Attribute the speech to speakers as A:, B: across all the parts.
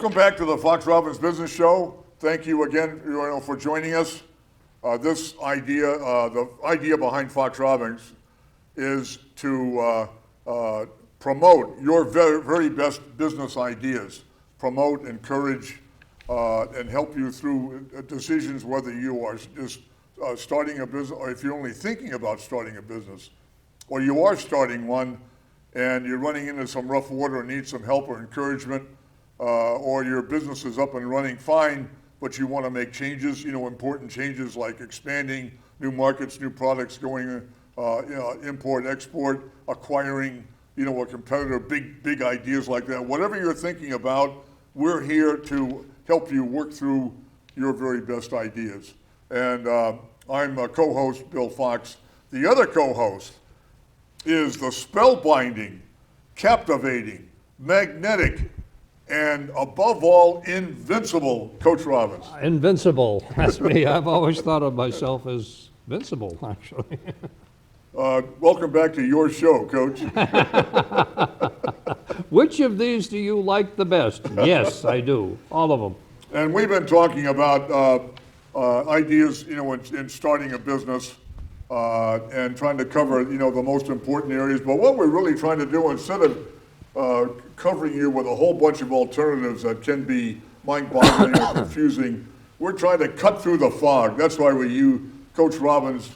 A: Welcome back to the Fox Robbins Business Show. Thank you again for joining us. The idea behind Fox Robbins is to promote your very best business ideas, promote, encourage, and help you through decisions whether you are just starting a business, or if you're only thinking about starting a business, or you are starting one and you're running into some rough water and need some help or encouragement, or your business is up and running fine, but you want to make changes, important changes like expanding new markets, new products, going import, export, acquiring, a competitor, big ideas like that. Whatever you're thinking about, we're here to help you work through your very best ideas. And I'm co-host Bill Fox. The other co-host is the spellbinding, captivating, magnetic, and above all, invincible Coach Robbins.
B: Invincible, that's me. I've always thought of myself as invincible, actually.
A: Welcome back to your show, Coach.
B: Which of these do you like the best? Yes, I do. All of them.
A: And we've been talking about ideas, in starting a business and trying to cover, the most important areas. But what we're really trying to do, instead of covering you with a whole bunch of alternatives that can be mind-boggling or confusing, we're trying to cut through the fog. That's why Coach Robbins,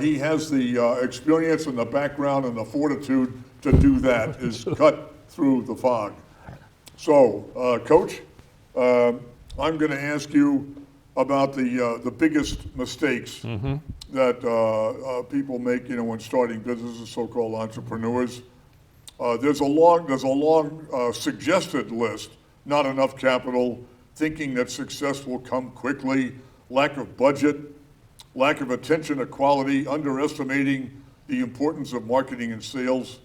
A: he has the experience and the background and the fortitude to do that, is cut through the fog. So, Coach, I'm going to ask you about the biggest mistakes that people make, when starting businesses, so-called entrepreneurs. There's a long suggested list: not enough capital, thinking that success will come quickly, lack of budget, lack of attention to quality, underestimating the importance of marketing and sales,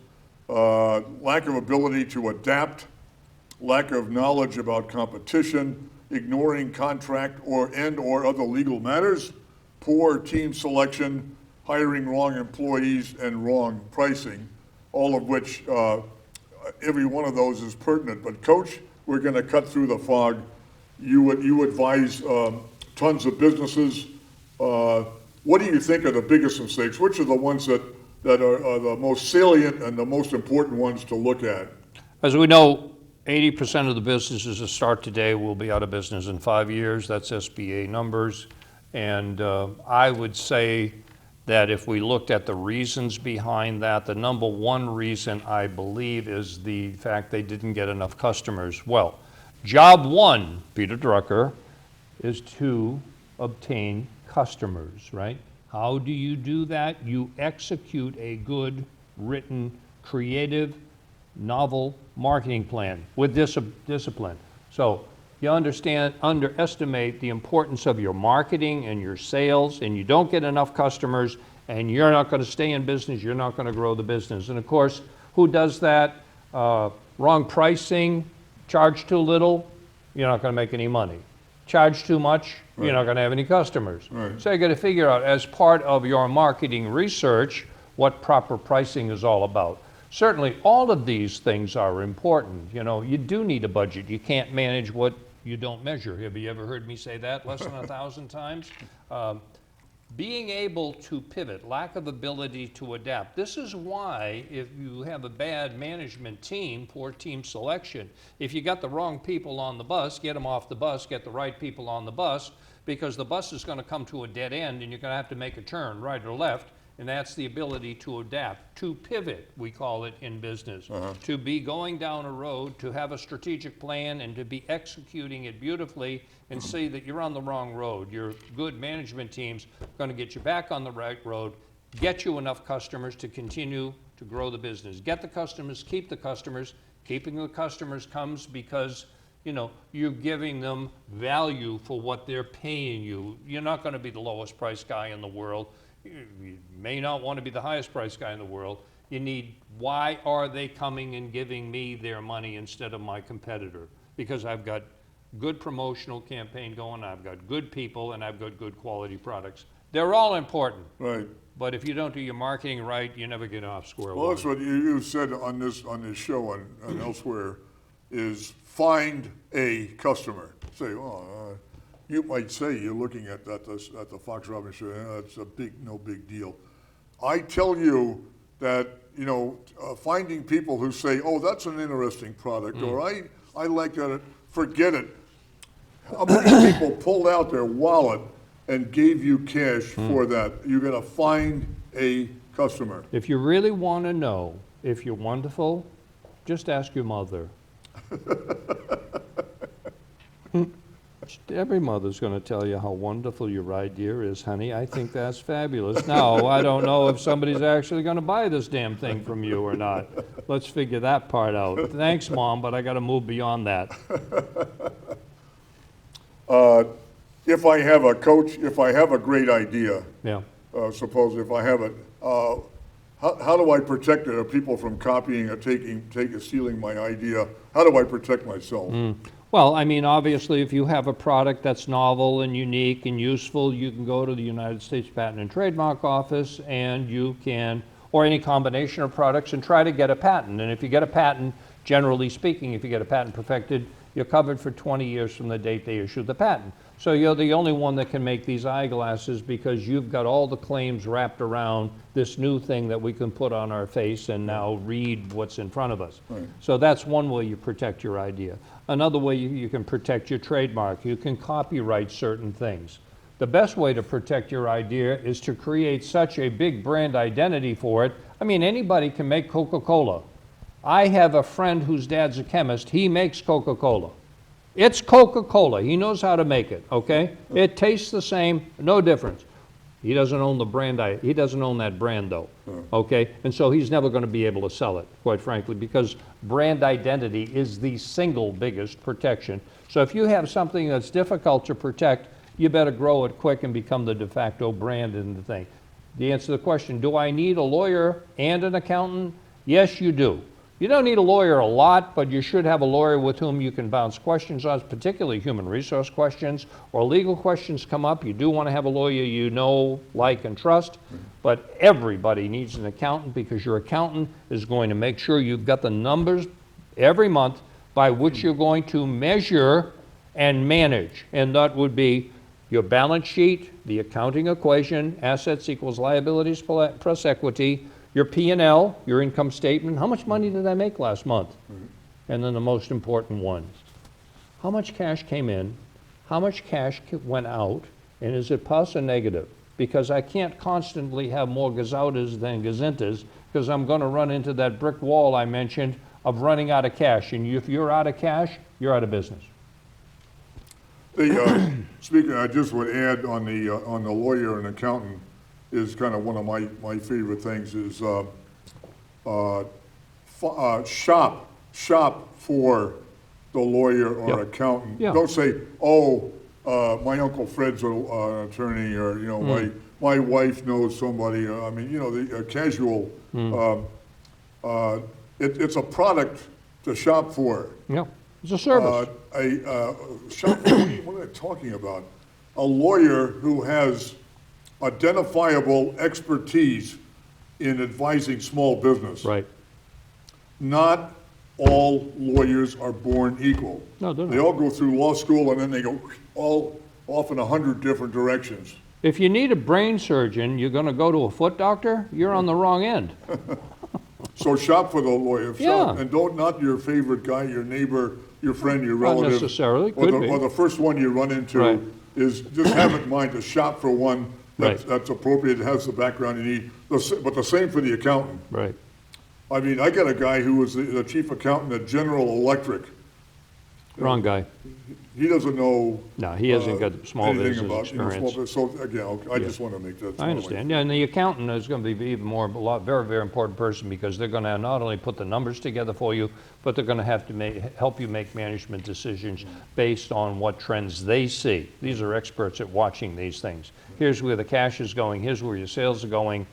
A: lack of ability to adapt, lack of knowledge about competition, ignoring contract or other legal matters, poor team selection, hiring wrong employees, and wrong pricing, all of which, every one of those is pertinent. But Coach, we're going to cut through the fog. You advise tons of businesses. What do you think are the biggest mistakes? Which are the ones that are the most salient and the most important ones to look at?
B: As we know, 80% of the businesses that start today will be out of business in 5 years. That's SBA numbers. And I would say that if we looked at the reasons behind that, the number one reason, I believe, is the fact they didn't get enough customers. Well, job one, Peter Drucker, is to obtain customers, right? How do you do that? You execute a good, written, creative, novel marketing plan with discipline. So you underestimate the importance of your marketing and your sales, and you don't get enough customers, and you're not going to stay in business, you're not going to grow the business. And of course, who does that? Wrong pricing, charge too little, you're not going to make any money. Charge too much, right, you're not going to have any customers. Right. So you got to figure out, as part of your marketing research, what proper pricing is all about. Certainly, all of these things are important. You do need a budget. You can't manage what you don't measure. Have you ever heard me say that less than 1,000 times? Being able to pivot, lack of ability to adapt. This is why, if you have a bad management team, poor team selection, if you got the wrong people on the bus, get them off the bus, get the right people on the bus, because the bus is going to come to a dead end and you're going to have to make a turn, right or left. And that's the ability to adapt, to pivot, we call it in business, to be going down a road, to have a strategic plan, and to be executing it beautifully, and see that you're on the wrong road. Your good management team's going to get you back on the right road, get you enough customers to continue to grow the business. Get the customers, keep the customers. Keeping the customers comes because you're giving them value for what they're paying you. You're not going to be the lowest price guy in the world. You may not want to be the highest price guy in the world. You need, why are they coming and giving me their money instead of my competitor? Because I've got good promotional campaign going, I've got good people, and I've got good quality products. They're all important.
A: Right.
B: But if you don't do your marketing right, you never get off square one.
A: Well, that's what you said on this show and elsewhere. is find a customer. Say, you might say you're looking at the Fox Robbins Show, that's no big deal. I tell you that, finding people who say, oh, that's an interesting product, or I like that, forget it. How many people pulled out their wallet and gave you cash for that? You're going to find a customer.
B: If you really want to know if you're wonderful, just ask your mother. Every mother's going to tell you how wonderful your idea is, honey. I think that's fabulous. Now, I don't know if somebody's actually going to buy this damn thing from you or not. Let's figure that part out. Thanks, Mom, but I got to move beyond that.
A: If I have a coach, if I have a great idea,
B: Yeah.
A: suppose if I have it, how do I protect it? Are people from copying or stealing my idea? How do I protect myself?
B: Well, I mean, obviously, if you have a product that's novel and unique and useful, you can go to the United States Patent and Trademark Office and you can, or any combination of products, and try to get a patent. And if you get a patent, generally speaking, if you get a patent perfected, you're covered for 20 years from the date they issue the patent. So you're the only one that can make these eyeglasses because you've got all the claims wrapped around this new thing that we can put on our face and now read what's in front of us.
A: Right.
B: So that's one way you protect your idea. Another way you can protect your trademark. You can copyright certain things. The best way to protect your idea is to create such a big brand identity for it. I mean, anybody can make Coca-Cola. I have a friend whose dad's a chemist. He makes Coca-Cola. It's Coca-Cola. He knows how to make it, okay? It tastes the same, no difference. He doesn't own the brand. He doesn't own that brand, though, okay? And so he's never going to be able to sell it, quite frankly, because brand identity is the single biggest protection. So if you have something that's difficult to protect, you better grow it quick and become the de facto brand in the thing. The answer to the question, do I need a lawyer and an accountant? Yes, you do. You don't need a lawyer a lot, but you should have a lawyer with whom you can bounce questions on, particularly human resource questions or legal questions come up. You do want to have a lawyer you know, like, and trust, but everybody needs an accountant because your accountant is going to make sure you've got the numbers every month by which you're going to measure and manage. And that would be your balance sheet, the accounting equation, assets equals liabilities plus equity, your P&L, your income statement, how much money did I make last month? And then the most important one, how much cash came in, how much cash went out, and is it plus or negative? Because I can't constantly have more gazoutas than gazintas, because I'm going to run into that brick wall I mentioned of running out of cash. And if you're out of cash, you're out of business.
A: Speaking, I just would add on the lawyer and accountant, is kind of one of my favorite things is shop for the lawyer or accountant.
B: Yeah.
A: Don't say, oh, my Uncle Fred's an attorney, or my wife knows somebody. I mean, the casual. It's a product to shop for.
B: Yeah, it's a service.
A: Shop for, what am I talking about? A lawyer who has identifiable expertise in advising small business.
B: Right.
A: Not all lawyers are born equal.
B: No, they're not.
A: They all go through law school and then they go all off in 100 different directions.
B: If you need a brain surgeon, you're going to go to a foot doctor, you're on the wrong end.
A: So shop for the lawyer.
B: Yeah.
A: And not your favorite guy, your neighbor, your friend, your
B: Not
A: relative.
B: necessarily,
A: or
B: could be.
A: Or the first one you run into
B: Right.
A: is just have in mind to shop for one that's
B: Right.
A: appropriate, has the background you need. But the same for the accountant.
B: Right.
A: I mean, I got a guy who was the chief accountant at General Electric.
B: Wrong guy.
A: He doesn't know.
B: No, he hasn't got small
A: anything
B: business
A: about,
B: experience.
A: small business. So again, okay, I just want to make that.
B: I understand. Yeah, and the accountant is going to be even more, very, very important person because they're going to not only put the numbers together for you, but they're going to have to help you make management decisions based on what trends they see. These are experts at watching these things. Here's where the cash is going. Here's where your sales are going.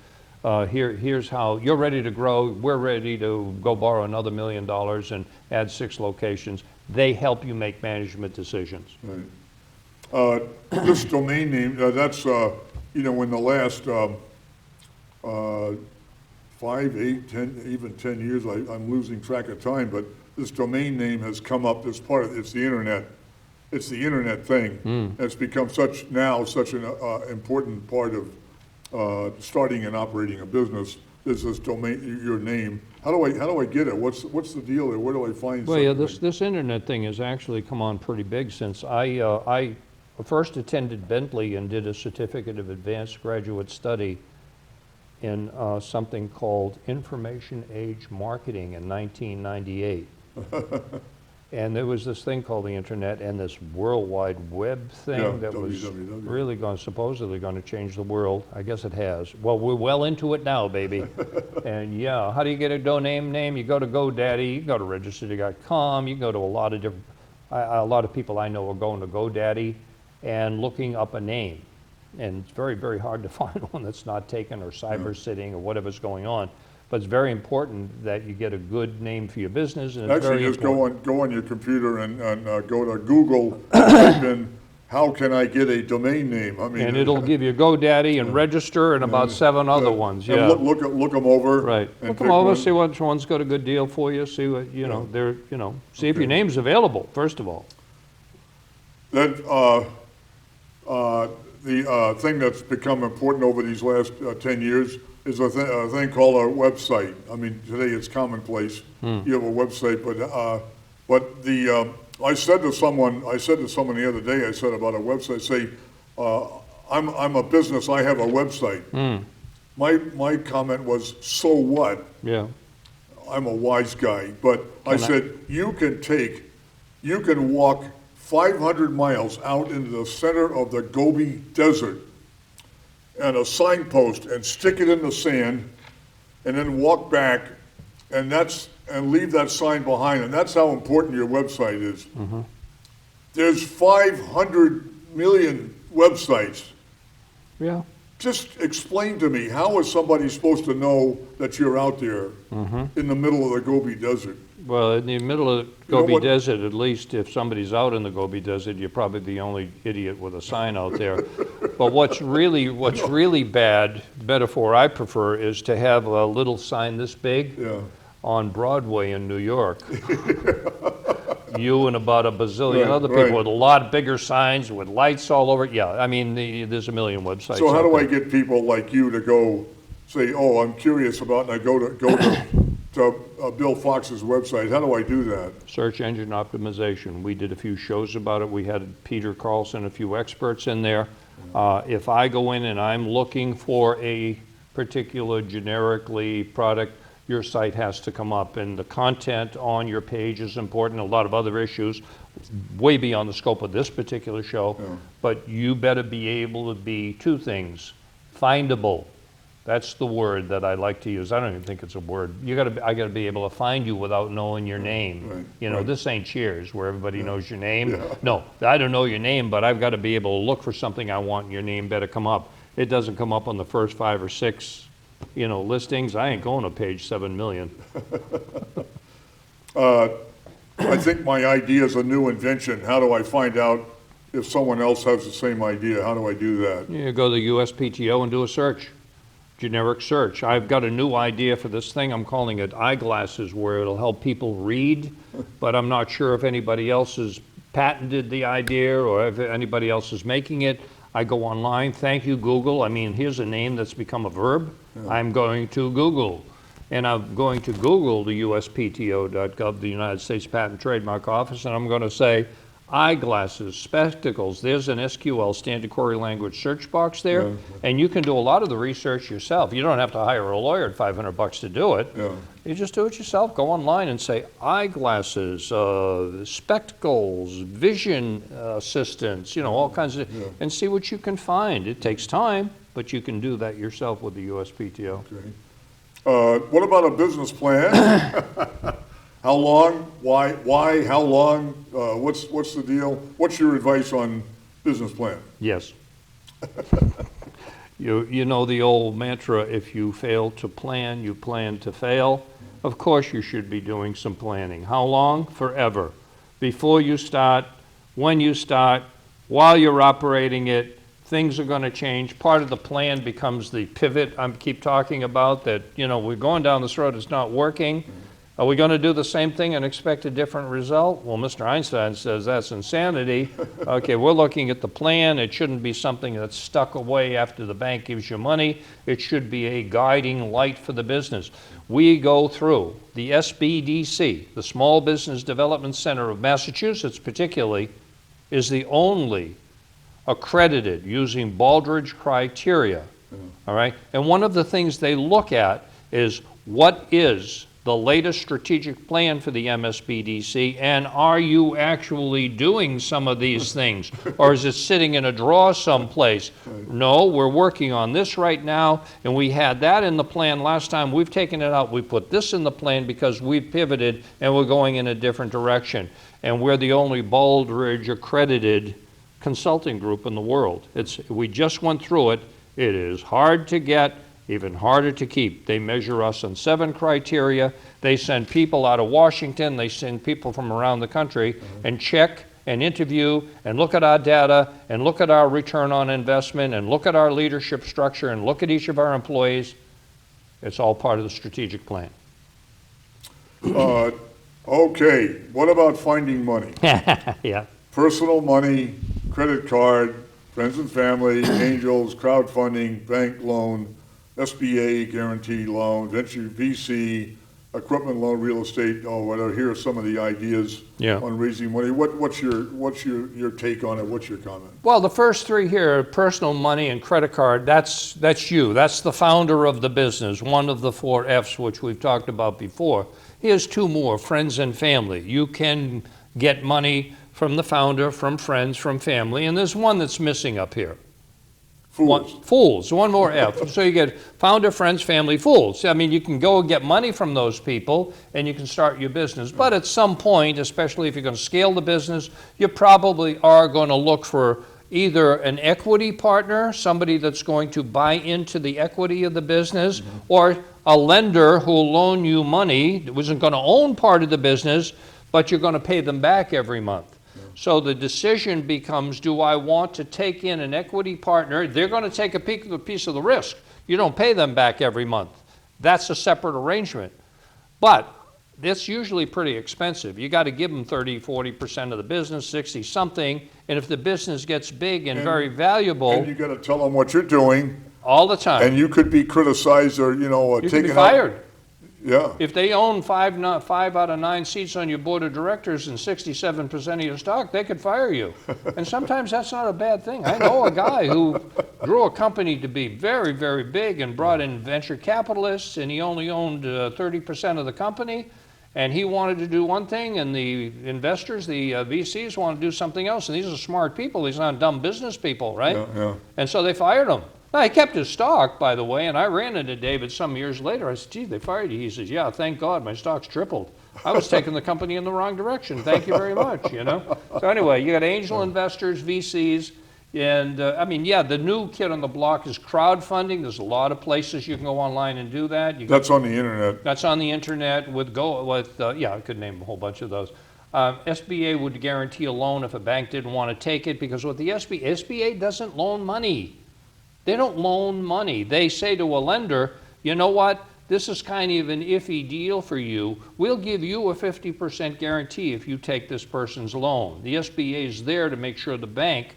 B: Here's how you're ready to grow. We're ready to go borrow another $1 million and add 6 locations. They help you make management decisions.
A: Right. This domain name, that's, in the last 5, 8, 10, even 10 years, I'm losing track of time, but this domain name has come up as part of, it's the internet. It's the internet thing. It's become such an important part of starting and operating a business. Is this domain, your name? How do I get it? What's the deal there? Where do I find
B: Well, yeah,
A: something?
B: this internet thing has actually come on pretty big since I first attended Bentley and did a certificate of advanced graduate study in something called Information Age Marketing in 1998. And there was this thing called the internet and this World Wide Web thing
A: Yeah,
B: that was
A: WWW.
B: really supposedly going to change the world. I guess it has. Well, we're well into it now, baby. And yeah, how do you get a domain name? You go to GoDaddy, you go to register.com, you go to a lot of different, a lot of people I know are going to GoDaddy and looking up a name. And it's very, very hard to find one that's not taken or cyber sitting or whatever's going on. But it's very important that you get a good name for your business. And it's
A: Actually,
B: very
A: just
B: important.
A: go on your computer and go to Google, type in, how can I get a domain name? I mean,
B: And it'll give you GoDaddy and register and about 7 other ones,
A: and
B: yeah.
A: look them over.
B: Right.
A: and
B: Look them
A: pick
B: over,
A: one.
B: see which one's got a good deal for you, see what, see if your name's available, first of all.
A: Then the thing that's become important over these last 10 years is a thing called a website. I mean, today it's commonplace. You have a website, but I said to someone the other day, I said about a website, say, I'm a business, I have a website. My comment was, so what?
B: Yeah.
A: I'm a wise guy, but I said, you can walk 500 miles out into the center of the Gobi Desert and a signpost and stick it in the sand and then walk back and leave that sign behind. And that's how important your website is. There's 500 million websites.
B: Yeah.
A: Just explain to me, how is somebody supposed to know that you're out there in the middle of the Gobi Desert?
B: Well, in the middle of the
A: know
B: Gobi
A: what-
B: Desert, at least if somebody's out in the Gobi Desert, you're probably the only idiot with a sign out there. But what's really bad, metaphor I prefer, is to have a little sign this big
A: Yeah.
B: on Broadway in New York. You and about a bazillion
A: Right,
B: other people
A: right.
B: with a lot bigger signs with lights all over it. Yeah, I mean, there's a million websites.
A: So how
B: out
A: do I
B: there.
A: get people like you to go say, oh, I'm curious about, and I go to Bill Fox's website? How do I do that?
B: Search engine optimization. We did a few shows about it. We had Peter Carlson, a few experts in there. If I go in and I'm looking for a particular generically product, your site has to come up, and the content on your page is important. A lot of other issues, way beyond the scope of this particular show, but you better be able to be two things: findable. That's the word that I like to use. I don't even think it's a word. I gotta be able to find you without knowing your name.
A: Right,
B: You know,
A: right.
B: this ain't Cheers where everybody knows your name.
A: Yeah.
B: No, I don't know your name, but I've got to be able to look for something I want, and your name better come up. It doesn't come up on the first 5 or 6, listings. I ain't going to page 7 million.
A: I think my idea is a new invention. How do I find out if someone else has the same idea? How do I do that?
B: You go to the USPTO and do a search, generic search. I've got a new idea for this thing. I'm calling it eyeglasses, where it'll help people read, but I'm not sure if anybody else has patented the idea or if anybody else is making it. I go online. Thank you, Google. I mean, here's a name that's become a verb. I'm going to Google. And I'm going to Google the USPTO.gov, the United States Patent and Trademark Office, and I'm going to say eyeglasses, spectacles. There's an SQL, standard query language search box there, and you can do a lot of the research yourself. You don't have to hire a lawyer at $500 to do it.
A: Yeah.
B: You just do it yourself. Go online and say eyeglasses, spectacles, vision assistance, all kinds of, and see what you can find. It takes time, but you can do that yourself with the USPTO.
A: Okay. What about a business plan? How long? Why? How long? What's the deal? What's your advice on business plan?
B: Yes. You know the old mantra, if you fail to plan, you plan to fail. Of course you should be doing some planning. How long? Forever. Before you start, when you start, while you're operating it, things are going to change. Part of the plan becomes the pivot I keep talking about, that, we're going down this road, it's not working. Are we going to do the same thing and expect a different result? Well, Mr. Einstein says that's insanity. Okay, we're looking at the plan. It shouldn't be something that's stuck away after the bank gives you money. It should be a guiding light for the business. We go through the SBDC, the Small Business Development Center of Massachusetts particularly, is the only accredited using Baldrige criteria. All right? And one of the things they look at is what is the latest strategic plan for the MSBDC, and are you actually doing some of these things? Or is it sitting in a drawer someplace? No, we're working on this right now, and we had that in the plan last time. We've taken it out. We put this in the plan because we've pivoted and we're going in a different direction. And we're the only Baldrige accredited consulting group in the world. We just went through it. It is hard to get, even harder to keep. They measure us on 7 criteria. They send people out of Washington, they send people from around the country and check and interview and look at our data and look at our return on investment and look at our leadership structure and look at each of our employees. It's all part of the strategic plan.
A: Okay, what about finding money?
B: Yeah.
A: Personal money, credit card, friends and family, angels, crowdfunding, bank loan, SBA guaranteed loan, venture VC, equipment loan, real estate, whatever. Here are some of the ideas on raising money. What's your take on it? What's your comment?
B: Well, the first 3 here, personal money and credit card, that's you. That's the founder of the business, one of the 4 F's, which we've talked about before. Here's 2 more, friends and family. You can get money from the founder, from friends, from family, and there's one that's missing up here. Fools, one more F. So you get founder, friends, family, fools. I mean, you can go and get money from those people and you can start your business. But at some point, especially if you're going to scale the business, you probably are going to look for either an equity partner, somebody that's going to buy into the equity of the business, or a lender who will loan you money that wasn't going to own part of the business, but you're going to pay them back every month. So the decision becomes, do I want to take in an equity partner? They're going to take a piece of the risk. You don't pay them back every month. That's a separate arrangement. But it's usually pretty expensive. You got to give them 30, 40% of the business, 60 something, and if the business gets big and very valuable.
A: And you got to tell them what you're doing.
B: All the time.
A: And you could be criticized or,
B: you
A: taken
B: could be fired.
A: out. Yeah.
B: If they own 5 out of 9 seats on your board of directors and 67% of your stock, they could fire you. And sometimes that's not a bad thing. I know a guy who grew a company to be very, very big and brought in venture capitalists, and he only owned 30% of the company, and he wanted to do one thing, and the investors, the VCs, wanted to do something else. And these are smart people. These aren't dumb business people, right?
A: Yeah.
B: And so they fired him. Now, he kept his stock, by the way, and I ran into David some years later. I said, gee, they fired you. He says, yeah, thank God, my stock's tripled. I was taking the company in the wrong direction. Thank you very much, So anyway, you got angel investors, VCs, and the new kid on the block is crowdfunding. There's a lot of places you can go online and do that.
A: That's on the internet.
B: That's on the internet I could name a whole bunch of those. SBA would guarantee a loan if a bank didn't want to take it, because with the SBA doesn't loan money. They don't loan money. They say to a lender, you know what, this is kind of an iffy deal for you. We'll give you a 50% guarantee if you take this person's loan. The SBA is there to make sure the bank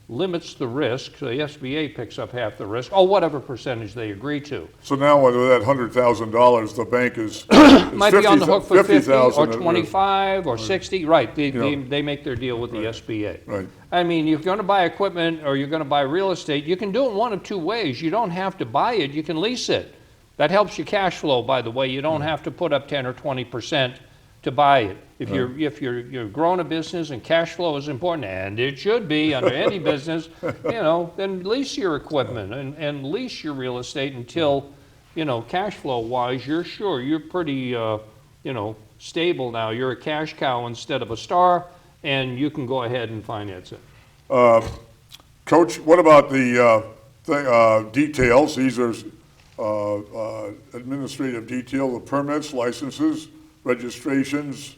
B: limits the risk, so the SBA picks up half the risk, or whatever percentage they agree to.
A: So now with that $100,000, the bank is
B: might be on the hook for 50 or 25 or 60. Right, they make their deal with the SBA.
A: Right.
B: I mean, if you're going to buy equipment or you're going to buy real estate, you can do it one of 2 ways. You don't have to buy it, you can lease it. That helps your cash flow, by the way. You don't have to put up 10 or 20% to buy it. If you're growing a business and cash flow is important, and it should be under any business, then lease your equipment and lease your real estate until, cash flow wise, you're pretty, stable now. You're a cash cow instead of a star, and you can go ahead and finance it.
A: Coach, what about the details? These are administrative detail, the permits, licenses, registrations,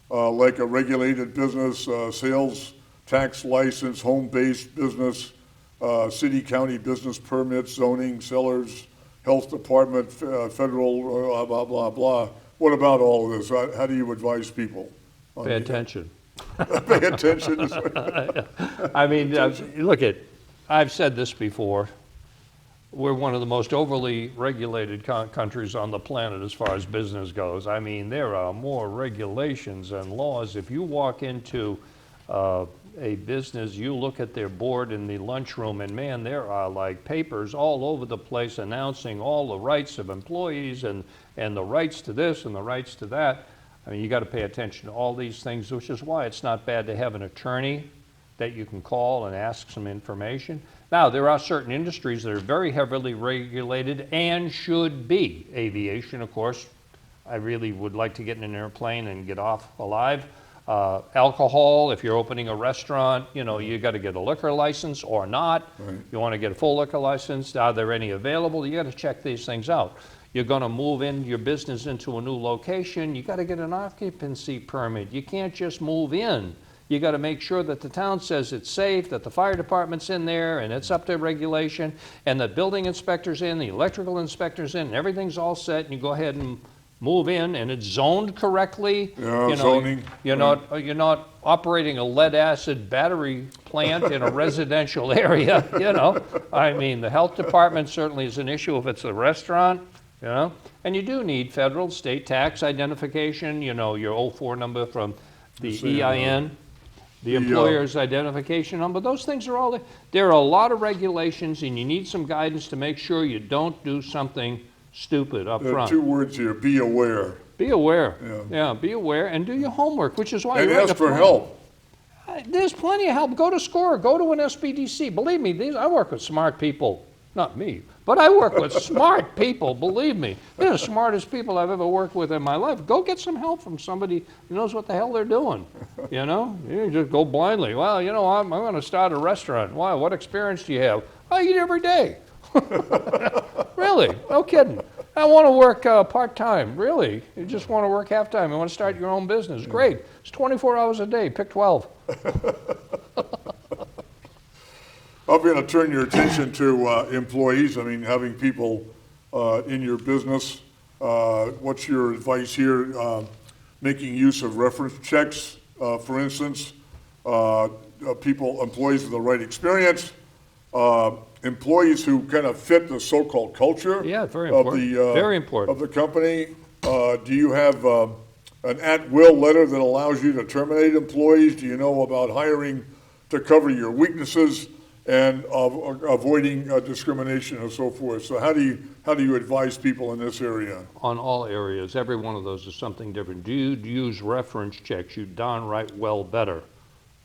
A: like a regulated business, sales tax license, home-based business, city, county business permits, zoning, sellers, health department, federal, blah, blah, blah. what about all of this? How do you advise people?
B: Pay attention.
A: Pay attention.
B: I mean, look I've said this before. We're one of the most overly regulated countries on the planet as far as business goes. I mean, there are more regulations and laws. If you walk into a business, you look at their board in the lunchroom, and man, there are like papers all over the place announcing all the rights of employees and the rights to this and the rights to that. I mean, you got to pay attention to all these things, which is why it's not bad to have an attorney that you can call and ask some information. Now, there are certain industries that are very heavily regulated and should be. Aviation, of course. I really would like to get in an airplane and get off alive. Alcohol, if you're opening a restaurant, you know, you got to get a liquor license or not.
A: Right.
B: You want to get a full liquor license. Are there any available? You got to check these things out. You're going to move in your business into a new location. You got to get an occupancy permit. You can't just move in. You got to make sure that the town says it's safe, that the fire department's in there and it's up to regulation, and the building inspector's in, the electrical inspector's in, and everything's all set, and you go ahead and move in, and it's zoned correctly.
A: Yeah,
B: you know,
A: zoning.
B: You're not operating a lead acid battery plant in a residential area, you know. I mean, the health department certainly is an issue if it's a restaurant, you know. And you do need federal, state tax identification, you know, your 04 number from the EIN. The employer's identification number, those things are all there. There are a lot of regulations, and you need some guidance to make sure you don't do something stupid up
A: There are
B: front.
A: 2 words here, be aware.
B: Be aware.
A: Yeah.
B: Be aware and do your homework, which is why
A: And
B: you write
A: ask
B: a
A: for
B: form.
A: help.
B: There's plenty of help. Go to SCORE, go to an SBDC. Believe me, I work with smart people. Not me, but I work with smart people, believe me. They're the smartest people I've ever worked with in my life. Go get some help from somebody who knows what the hell they're doing, you know? You just go blindly. Well, you know, I'm going to start a restaurant. Why? What experience do you have? I eat every day. Really? No kidding. I want to work part-time. Really? You just want to work half-time. You want to start your own business. Great. It's 24 hours a day. Pick 12.
A: I'm going to turn your attention to employees. I mean, having people in your business. What's your advice here? Making use of reference checks, for instance, employees with the right experience, employees who kind of fit the so-called culture
B: Very
A: of
B: important.
A: the
B: Very important.
A: of the company. Do you have an at-will letter that allows you to terminate employees? Do you know about hiring to cover your weaknesses and avoiding discrimination and so forth? So how do you advise people in this area?
B: On all areas, every one of those is something different. Do you use reference checks? You darn right well better.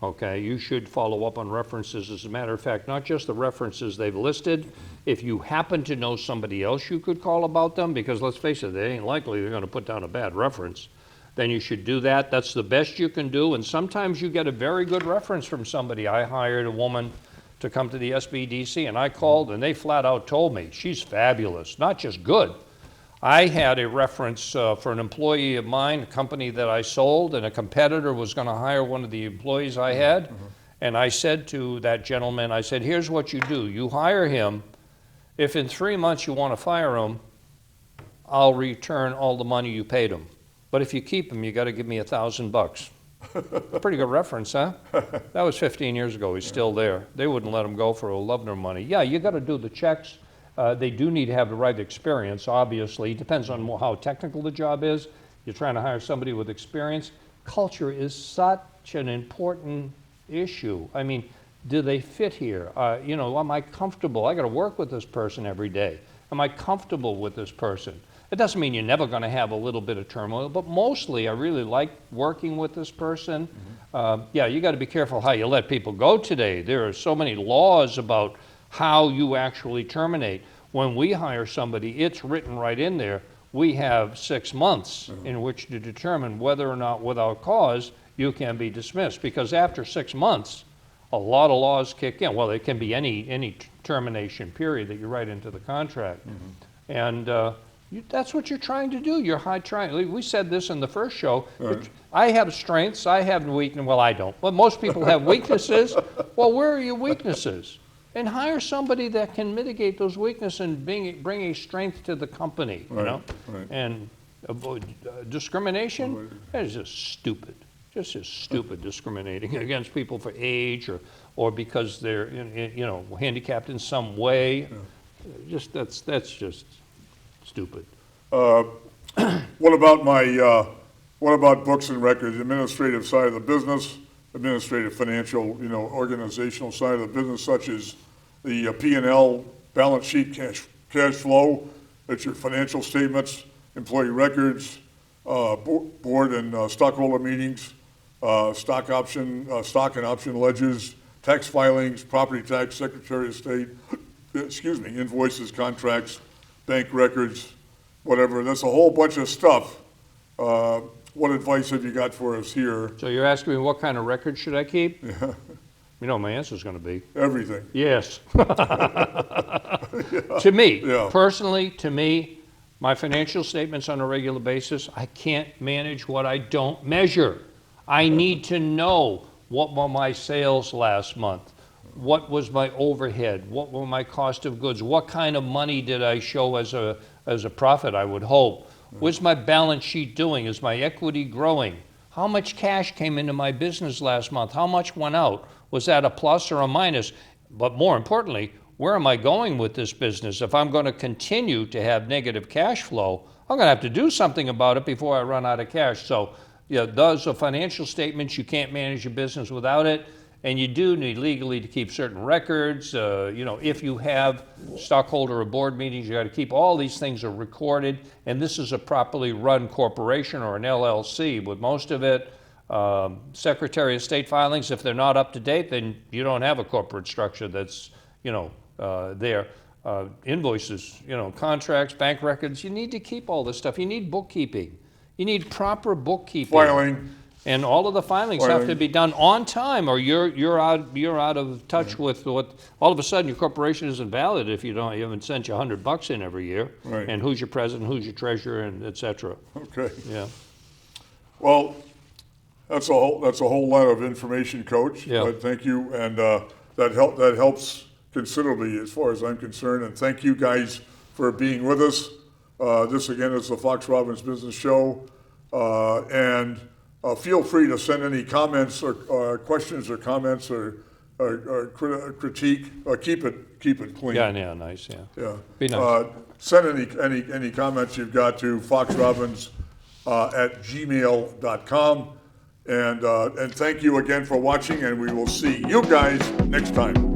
B: Okay, you should follow up on references. As a matter of fact, not just the references they've listed. If you happen to know somebody else you could call about them, because let's face it, they ain't likely they're going to put down a bad reference, then you should do that. That's the best you can do, and sometimes you get a very good reference from somebody. I hired a woman to come to the SBDC, and I called, and they flat out told me, she's fabulous, not just good. I had a reference for an employee of mine, a company that I sold, and a competitor was going to hire one of the employees I had. And I said to that gentleman, I said, here's what you do. You hire him. If in 3 months you want to fire him, I'll return all the money you paid him. But if you keep him, you got to give me $1,000. Pretty good reference, huh? That was 15 years ago. He's still there. They wouldn't let him go for Lubner money. Yeah, you got to do the checks. They do need to have the right experience, obviously. It depends on how technical the job is. You're trying to hire somebody with experience. Culture is such an important issue. I mean, do they fit here? You know, am I comfortable? I got to work with this person every day. Am I comfortable with this person? It doesn't mean you're never going to have a little bit of turmoil, but mostly I really like working with this person. Yeah, you got to be careful how you let people go today. There are so many laws about how you actually terminate. When we hire somebody, it's written right in there. We have 6 months in which to determine whether or not without cause you can be dismissed. Because after 6 months, a lot of laws kick in. Well, it can be any termination period that you write into the contract. And that's what you're trying to do. You're trying. We said this in the first show.
A: Right.
B: I have strengths. I have weaknesses. Well, I don't. But most people have weaknesses. Well, where are your weaknesses? And hire somebody that can mitigate those weaknesses and bring a strength to the company. You know.
A: Right.
B: And Discrimination? That is just stupid. Just stupid discriminating against people for age or because they're handicapped in some way. That's just stupid.
A: What about books and records? Administrative side of the business, administrative, financial, organizational side of the business, such as the P&L, balance sheet, cash flow. That's your financial statements, employee records, board and stockholder meetings, stock and option ledgers, tax filings, property tax, Secretary of State, invoices, contracts, bank records, whatever. That's a whole bunch of stuff. What advice have you got for us here?
B: So you're asking me what kind of record should I keep? Yeah. You know what my answer is going to be?
A: Everything.
B: Yes.
A: Yeah.
B: To me,
A: Yeah.
B: personally, my financial statements on a regular basis, I can't manage what I don't measure. I need to know what were my sales last month, what was my overhead, what were my cost of goods, what kind of money did I show as a profit, I would hope. What's my balance sheet doing? Is my equity growing? How much cash came into my business last month? How much went out? Was that a plus or a minus? But more importantly, where am I going with this business? If I'm going to continue to have negative cash flow, I'm going to have to do something about it before I run out of cash. So, those are financial statements. You can't manage your business without it. And you do need legally to keep certain records. If you have stockholder or board meetings, you got to keep all these things are recorded. And this is a properly run corporation or an LLC with most of it. Secretary of State filings, if they're not up to date, then you don't have a corporate structure that's, there. Invoices, contracts, bank records. You need to keep all this stuff. You need bookkeeping. You need proper bookkeeping.
A: Filing.
B: And all of the filings have to be done on time, or you're out of touch with what. All of a sudden, your corporation isn't valid if you haven't sent you $100 in every year.
A: Right.
B: And who's your president, who's your treasurer, and et cetera.
A: Okay.
B: Yeah.
A: Well, that's a whole lot of information, Coach.
B: Yeah.
A: But thank you, and that helps considerably as far as I'm concerned. And thank you guys for being with us. This again is the Fox Robbins Business Show, and feel free to send any comments or questions or comments or critique. Keep it clean.
B: Yeah, nice. Yeah.
A: Yeah.
B: Be nice.
A: Send any comments you've got to foxrobbins at gmail.com. And thank you again for watching, and we will see you guys next time.